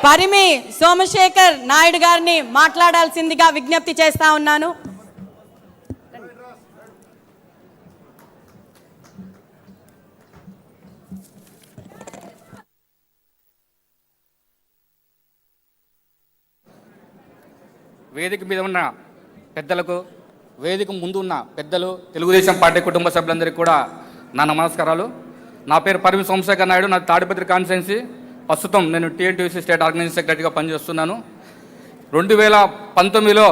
పరిమి సోమశేఖర్ నాయుడు గారిని మాట్లాడాల్సిందిగా విజ్ఞప్తి చేస్తా ఉన్నాను. వేదిక మీద ఉన్న పెద్దలకు, వేదిక ముందు ఉన్న పెద్దలు, తెలుగుదేశం పార్టీ కుటుంబ సభ్యులందరికీ కూడా నా నమస్కారాలు. నా పేరు పరిమి సోమశేఖర్ నాయుడు, నా తాడిపత్రి కాన్స్టిట్యున్సీ. ప్రస్తుతం నేను టీఎన్టీయూసీ స్టేట్ ఆర్గనైజింగ్ సెక్రటరీగా పనిచేస్తున్నాను. 2019లో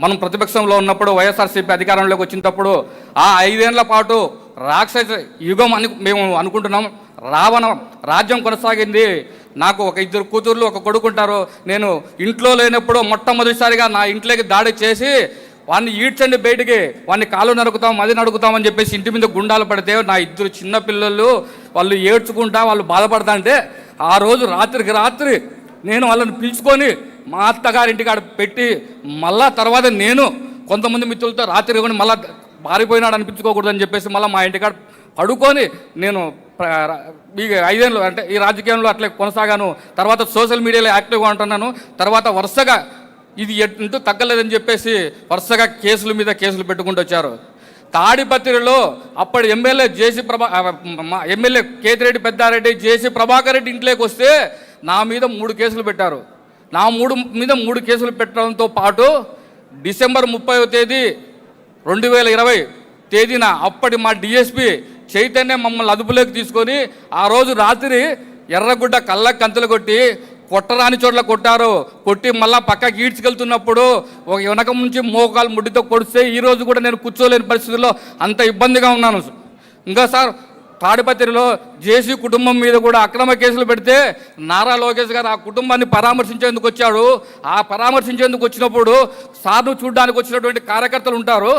మనం ప్రతిపక్షంలో ఉన్నప్పుడు వైఎస్ఆర్సీపీ అధికారంలోకి వచ్చినప్పుడు ఆ 5 ఏళ్ల పాటు రాక్షస యుగం అని మేము అనుకుంటున్నాం. రావణ రాజ్యం కొనసాగింది. నాకు ఒక 2 కూతుర్లు, ఒక కొడుకుంటారు. నేను ఇంట్లో లేనప్పుడు మొట్టమొదటిసారిగా నా ఇంట్లోకి దాడి చేసి వాడిని ఈడ్చండి బయటికి, వాడిని కాళ్ళు నరుకుతాం, అది నరుకుతామని చెప్పేసి ఇంటి మీద గుండాలు పడితే నా 2 చిన్న పిల్లలు వాళ్ళు ఏడ్చుకుంటా వాళ్ళు బాధపడతా అంటే ఆ రోజు రాత్రికి రాత్రి నేను వాళ్ళని పిలుచుకొని మా అత్తగారింటికి ఆడ పెట్టి మళ్ళా తర్వాత నేను కొంతమంది మిత్రులతో రాత్రి కొని మళ్ళీ పారిపోయినాడు అనిపించుకోకూడదని చెప్పేసి మళ్ళీ మా ఇంటికాడ పడుకొని నేను ఈ 5 ఏళ్ళు అంటే ఈ రాజకీయంలో అట్లే కొనసాగాను. తర్వాత సోషల్ మీడియాలో యాక్టివ్గా ఉంటున్నాను. తర్వాత వరుసగా ఇది ఎంటూ తగ్గలేదని చెప్పేసి వరుసగా కేసుల మీద కేసులు పెట్టుకుంటూ వచ్చారు. తాడిపత్రిలో అప్పటి ఎమ్మెల్యే ఎమ్మెల్యే కేతిరెడ్డి పెద్దారెడ్డి జేసీ ప్రభాకర్ రెడ్డి ఇంట్లోకి వస్తే నా మీద 3 కేసులు పెట్టారు. నా మీద 3 కేసులు పెట్టడంతో పాటు డిసెంబర్ 30వ తేదీ 2020 తేదీన అప్పటి మా డిఎస్పీ చైతన్య మమ్మల్ని అదుపులోకి తీసుకొని ఆ రోజు రాత్రి ఎర్రగుడ్డ కళ్ళకు కంతులు కొట్టి కొట్టరాని చోట్ల కొట్టారు. కొట్టి మళ్ళీ పక్కకి ఈడ్చుకెళ్తున్నప్పుడు ఒక వెనక నుంచి మోకాలు ముడ్డితో కొడిస్తే ఈరోజు కూడా నేను కూర్చోలేని పరిస్థితుల్లో అంత ఇబ్బందిగా ఉన్నాను. ఇంకా సార్ తాడిపత్రిలో జేసీ కుటుంబం మీద కూడా అక్రమ కేసులు పెడితే నారా లోకేష్ గారు ఆ కుటుంబాన్ని పరామర్శించేందుకు వచ్చాడు. ఆ పరామర్శించేందుకు వచ్చినప్పుడు సార్ను చూడడానికి వచ్చినటువంటి కార్యకర్తలు ఉంటారు.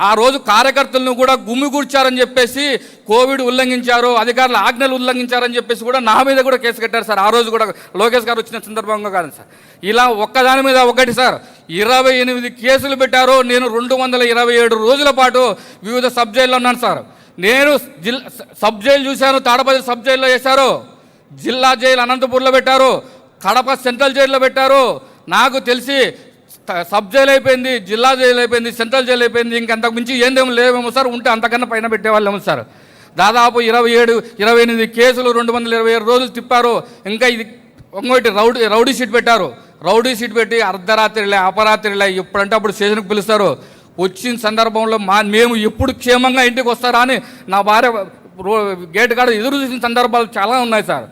ఆ రోజు కార్యకర్తలను కూడా గుమ్మిగూర్చారని చెప్పేసి కోవిడ్ ఉల్లంఘించారు, అధికారుల ఆజ్ఞలు ఉల్లంఘించారని చెప్పేసి కూడా నా మీద కూడా కేసు కట్టారు సార్. ఆ రోజు కూడా లోకేష్ గారు వచ్చిన సందర్భంగా కాదు సార్. ఇలా ఒక్కదాని మీద ఒకటి సార్ 28 కేసులు పెట్టారు. నేను 227 రోజుల పాటు వివిధ సబ్ జైల్లో ఉన్నాను సార్. నేను సబ్ జైలు చూశాను. తాడపత్రి సబ్ జైల్లో వేశారు, జిల్లా జైలు అనంతపూర్లో పెట్టారు, కడప సెంట్రల్ జైల్లో పెట్టారు. నాకు తెలిసి సబ్ జైలు అయిపోయింది, జిల్లా జైలు అయిపోయింది, సెంట్రల్ జైలు అయిపోయింది. ఇంకంతకు మించి ఏందేమో లేవేమో సార్. ఉంటే అంతకన్నా పైన పెట్టేవాళ్ళేమో సార్. దాదాపు 28 కేసులు 227 రోజులు తిప్పారు. ఇంకా ఇది ఇంకోటి రౌడీ షీట్ పెట్టారు. రౌడీ షీట్ పెట్టి అర్ధరాత్రిలే అపరాత్రిలే ఎప్పుడంటే అప్పుడు స్టేషన్కి పిలుస్తారు. వచ్చిన సందర్భంలో మేము ఎప్పుడు క్షేమంగా ఇంటికి వస్తారా అని నా భార్య గేట్ కాడ ఎదురు చూసిన సందర్భాలు చాలా ఉన్నాయి సార్.